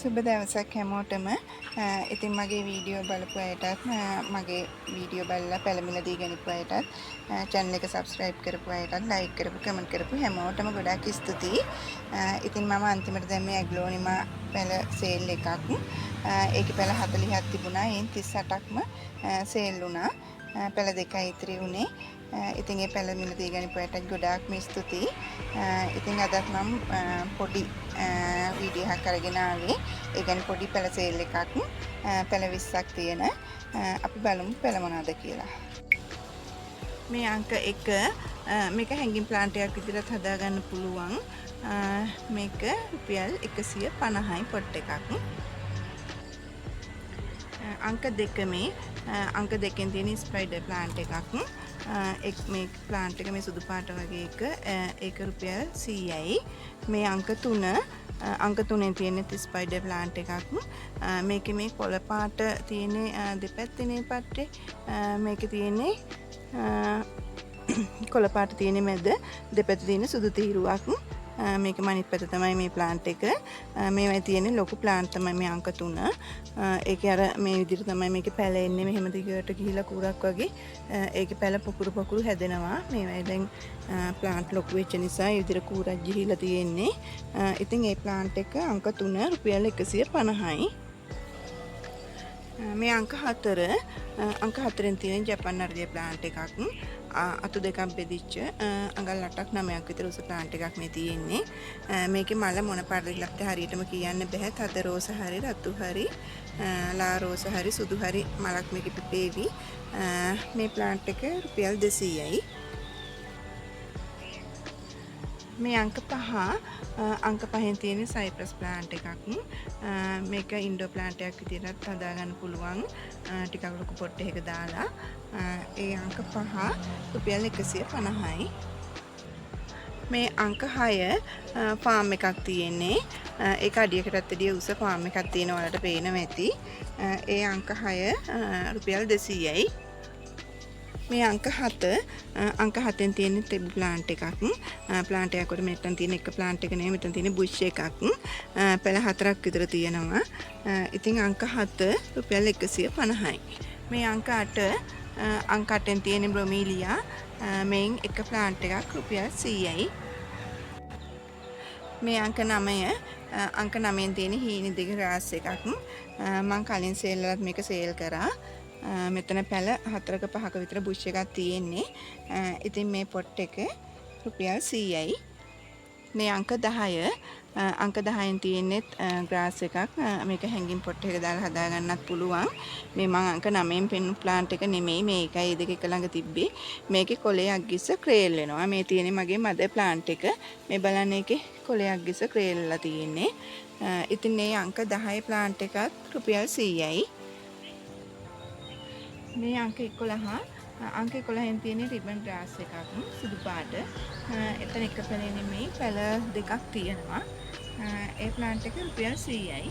සුබ දවසක් හැමෝටම. ඉතින් මගේ වීඩියෝ බලපු අයටත් මගේ වීඩියෝ බලලා පැලමිලා දී ගෙනිපු අයටත් channel එක subscribe කරපු අයටත් like කරපු comment කරපු හැමෝටම ගොඩාක් ස්තුතියි. ඉතින් මම අන්තිමට දැම්මේ ඇග්ලෝනිමා පැල sale එකක්. ඒකේ පැල 40ක් තිබුණා. එයින් 38ක්ම sale වුණා. පැල දෙකයි ඉතිරි වුණේ. ඉතින් ඒ පැල මිල දී ගෙනිපු අයටත් ගොඩාක්ම ස්තුතියි. ඉතින් අදත් මම පොඩි වීඩියෝ එකක් අරගෙන ආවේ. ඒ කියන්නේ පොඩි පැල සේල් එකක්. පැල 20ක් තියෙන. අපි බලමු පැල මොනවද කියලා. මේ අංක 1 මේක හැංගින් ප්ලාන්ට් එකක් විදිහට හදා ගන්න පුළුවන්. මේක රුපියල් 150යි පොට් එකක්. අංක 2 මේ අංක 2 තියෙන ස්පයිඩර් ප්ලාන්ට් එකක්. මේ ප්ලාන්ට් එක මේ සුදු පාට වගේ එක ඒක රුපියල් 100යි. මේ අංක 3 අංක 3 තියෙන ස්පයිඩර් ප්ලාන්ට් එකක්. මේකේ මේ කොළ පාට තියෙන දෙපැත්තේ පට්ටේ මේකේ තියෙන්නේ කොළ පාට තියෙන මැද දෙපැත්තේ තියෙන සුදු තීරුවක්. මේක මනිත් පැත්ත තමයි මේ ප්ලාන්ට් එක. මේවයි තියෙන්නේ ලොකු ප්ලාන්ට් තමයි මේ අංක 3. ඒකේ අර මේ විදිහට තමයි මේකේ පැල එන්නේ මෙහෙම දිගට ගිහිලා කුරක් වගේ. ඒකේ පැල පොකුරු හැදෙනවා. මේවයි දැන් ප්ලාන්ට් ලොකු වෙච්ච නිසා ඒ විදිහට කුරක් ගිහිලා තියෙන්නේ. ඉතින් මේ ප්ලාන්ට් එක අංක 3 රුපියල් 150යි. මේ අංක 4 අංක 4න් තියෙන ජපන් නර්දිය ප්ලාන්ට් එකක්. අතු දෙකක් බෙදිච්ච අඟල් 8ක් 9ක් විතර උස ප්ලාන්ට් එකක් මේ තියෙන්නේ. මේකේ මල මොන පාටද අපිට හරියටම කියන්න බෑ. තද රෝස හරි රතු හරි ලා රෝස හරි සුදු හරි මලක් මේකේ පිපේවි. මේ ප්ලාන්ට් එක රුපියල් 200යි. මේ අංක 5 අංක 5න් තියෙන සයිප්‍රස් ප්ලාන්ට් එකක්. මේක ඉන්ඩෝ ප්ලාන්ට් එකක් විදිහට හදා ගන්න පුළුවන්. ටිකක් ලොකු පොට් එකක දාලා. ඒ අංක 5 රුපියල් 150යි. මේ අංක 6 ෆාම් එකක් තියෙන්නේ. ඒක අඩියකටත් වැඩිය උස ෆාම් එකක් තියෙන වලට පේනවා ඇති. ඒ අංක 6 රුපියල් 200යි. මේ අංක 7 අංක 7න් තියෙන ටෙබල් ප්ලාන්ට් එකක්. ප්ලාන්ට් එකක් උඩ මෙතන තියෙන එක ප්ලාන්ට් එක නෙමෙයි මෙතන තියෙන බුෂ් එකක්. පැල 4ක් විතර තියෙනවා. ඉතින් අංක 7 රුපියල් 150යි. මේ අංක 8 අංක 8න් තියෙන බ්‍රොමීලියා මේන් එක ප්ලාන්ට් එකක් රුපියල් 100යි. මේ අංක 9 අංක 9න් තියෙන හීනි දෙක ග්‍රාස් එකක්. මම කලින් සේල් වලත් මේක සේල් කරා. මෙතන පැල 4ක 5ක විතර බුෂ් එකක් තියෙන්නේ. ඉතින් මේ පොට් එක රුපියල් 100යි. මේ අංක 10 අංක 10න් තියෙන්නේ ග්‍රාස් එකක්. මේක හැංගින් පොට් එක දාලා හදා ගන්නත් පුළුවන්. මේ මම අංක 9න් පෙන්නු ප්ලාන්ට් එක නෙමෙයි. මේකයි දෙක එක ළඟ තිබ්බේ. මේකේ කොළයක් ගිස්ස ක්‍රේල් වෙනවා. මේ තියෙන්නේ මගේ මදර් ප්ලාන්ට් එක. මේ බලන්න ඒකේ කොළයක් ගිස්ස ක්‍රේල් වෙලා තියෙන්නේ. ඉතින් මේ අංක 10 ප්ලාන්ට් එකත් රුපියල් 100යි. මේ අංක 11 අංක 11න් තියෙන රිබන් ග්‍රාස් එකක් සුදු පාට. එතන එක පැලේ නෙමෙයි පැල දෙකක් තියෙනවා. ඒ ප්ලාන්ට් එක රුපියල් 100යි.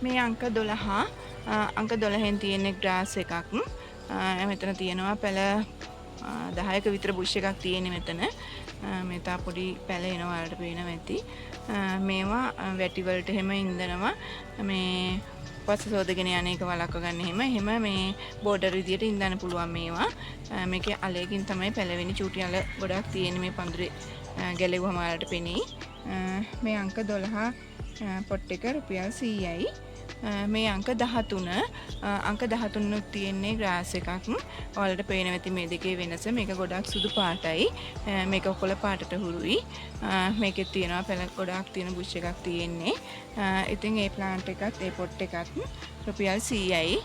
මේ අංක 12 අංක 12න් තියෙන ග්‍රාස් එකක්. මෙතන තියෙනවා පැල 10ක විතර බුෂ් එකක් තියෙන්නේ මෙතන. මේ තා පොඩි පැල එනවා වලට පේනවා ඇති. මේවා වැටි වලට හැම ඉඳනවා. මේ පස්ස සෝදගෙන යන එක වලක්ව ගන්න එහෙම මේ බෝඩර් විදියට ඉඳන්න පුළුවන් මේවා. මේකේ අලයකින් තමයි පැලවෙන්නේ. චූටි අල ගොඩක් තියෙන මේ පඳුරේ ගැලෙවුවම වලට පෙනී. මේ අංක 12 පොට් එක රුපියල් 100යි. මේ අංක 13 අංක 13 උත් තියෙන්නේ ග්‍රාස් එකක්. ඔයාලට පේනවා ඇති මේ දෙකේ වෙනස. මේක ගොඩක් සුදු පාටයි. මේක කොළ පාටට හුරුයි. මේකෙත් තියෙනවා පැල ගොඩක් තියෙන බුෂ් එකක් තියෙන්නේ. ඉතින් මේ ප්ලාන්ට් එකත් මේ පොට් එකත් රුපියල් 100යි.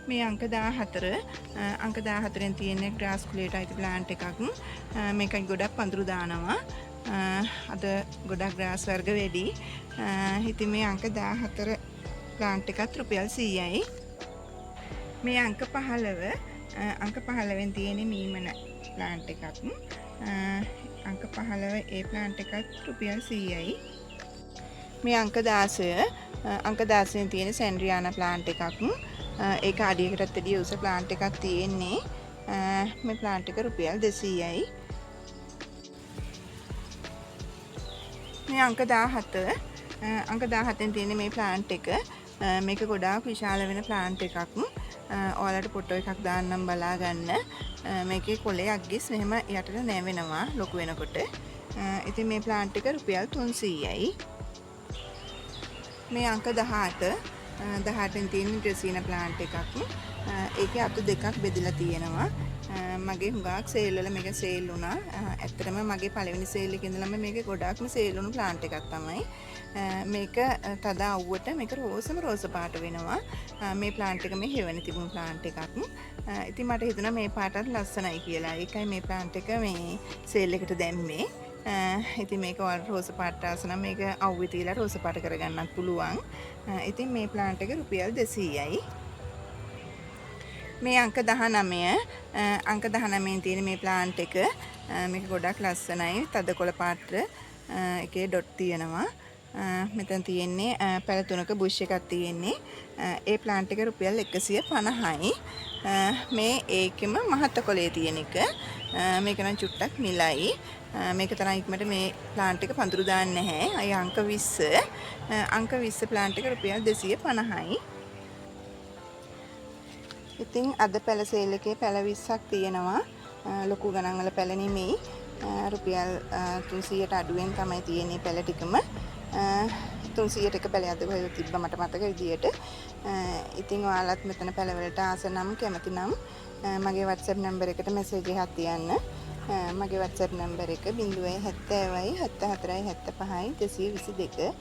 මේ අංක 14 අංක 14න් තියෙන ග්‍රාස් කුලේට අයිති ප්ලාන්ට් එකක්. මේක ගොඩක් පඳුරු දානවා. අද ගොඩක් ග්‍රාස් වර්ග වැඩි. ඉතින් මේ අංක 14 ප්ලාන්ට් එකත් රුපියල් 100යි. මේ අංක 15 අංක 15න් තියෙන මීමන ප්ලාන්ට් එකක්. අංක 15 ඒ ප්ලාන්ට් එකත් රුපියල් 100යි. මේ අංක 16 අංක 16න් තියෙන සැන්ඩ්‍රියානා ප්ලාන්ට් එකක්. ඒක අඩියකටත් වැඩිය උස ප්ලාන්ට් එකක් තියෙන්නේ. මේ ප්ලාන්ට් එක රුපියල් 200යි. මේ අංක 17 අංක 17න් තියෙන මේ ප්ලාන්ට් එක මේක ගොඩාක් විශාල වෙන ප්ලාන්ට් එකක්. ඔයාලට ෆොටෝ එකක් දාන්නම් බලා ගන්න. මේකේ කොළේ අග්ගිස් මෙහෙම යටට නැවෙනවා ලොකු වෙනකොට. ඉතින් මේ ප්ලාන්ට් එක රුපියල් 300යි. මේ අංක 18 18න් තියෙන ඩ්‍රෙසිනා ප්ලාන්ට් එකක්. ඒකේ අතු දෙකක් බෙදලා තියෙනවා. මගේ හුඟක් සේල් වල මේක සේල් වුණා. ඇත්තටම මගේ පළවෙනි සේල් එකේ ඉඳලම මේක ගොඩාක්ම සේල් වුණු ප්ලාන්ට් එකක් තමයි. මේක තද අවුවට මේක රෝස පාට වෙනවා. මේ ප්ලාන්ට් එක මේ හෙවණ තිබුණු ප්ලාන්ට් එකක්. ඉතින් මට හිතුණා මේ පාටත් ලස්සනයි කියලා. ඒකයි මේ ප්ලාන්ට් එක මේ සේල් එකට දැම්මේ. ඉතින් මේක ඔයාලට රෝස පාට ආස නම් මේක අවුවේ තියලා රෝස පාට කරගන්නත් පුළුවන්. ඉතින් මේ ප්ලාන්ට් එක රුපියල් 200යි. මේ අංක 19 අංක 19න් තියෙන මේ ප්ලාන්ට් එක මේක ගොඩක් ලස්සනයි. තද කොළ පාට එකේ ඩොට් තියෙනවා. මෙතන තියෙන්නේ පැල තුනක බුෂ් එකක් තියෙන්නේ. ඒ ප්ලාන්ට් එක රුපියල් 150යි. මේ ඒකෙම මහත කොළේ තියෙන එක. මේක නම් චුට්ටක් නිලයි. මේක තරම් ඉක්මනට මේ ප්ලාන්ට් එක පඳුරු දාන්නේ නැහැ. අය අංක 20 අංක 20 ප්ලාන්ට් එක රුපියල් 250යි. ඉතින් අද පැල සේල් එකේ පැල 20ක් තියෙනවා. ලොකු ගණන් වල පැල නෙමෙයි. රුපියල් 300ට අඩුවෙන් තමයි තියෙන්නේ පැල ටිකම. 300ට එක පැලයක් අද කොහෙද තිබ්බ මට මතක විදියට. ඉතින් ඔයාලත් මෙතන පැල වලට ආස නම් කැමති නම් මගේ WhatsApp නම්බර් එකට මැසේජ් එකක් තියන්න. මගේ WhatsApp නම්බර් එක 070 74 75 222